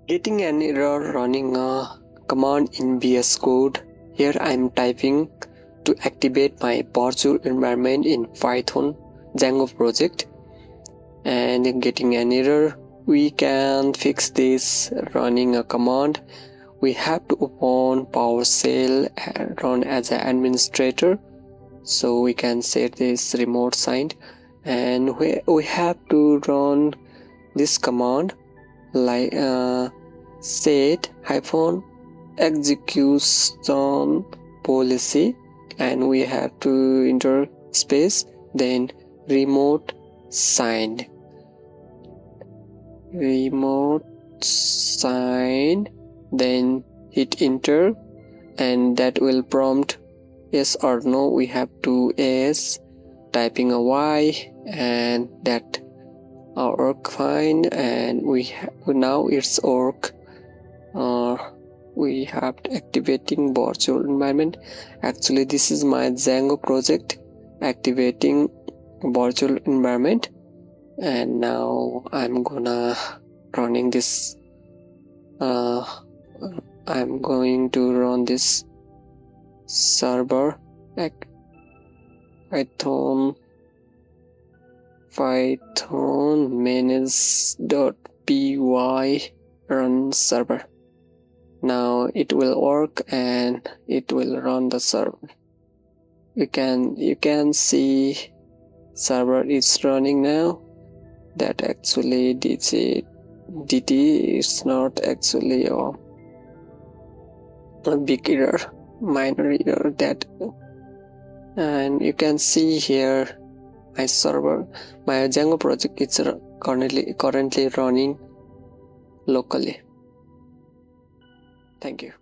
Getting an error running a command in Vscode. Here I am typing to activate my virtual environment in Python Django project and getting an error. We can fix this running a command. We have to open Powercell and run as an administrator. So we can set this RemoteSigned and we have to run this command like set hyphen execution policy, and we have to enter space then remote signed then hit enter, and that will prompt yes or no. We have to yes, typing a y, and that work fine, and now it's work. We have activating virtual environment. Actually this is my Django project activating virtual environment, and now I'm gonna running this. I'm going to run this server python manage.py run server. Now it will work and it will run the server. You can see server is running now. That actually DT is not actually a big error, minor error that, and you can see here my server, my Django project is currently running locally. Thank you.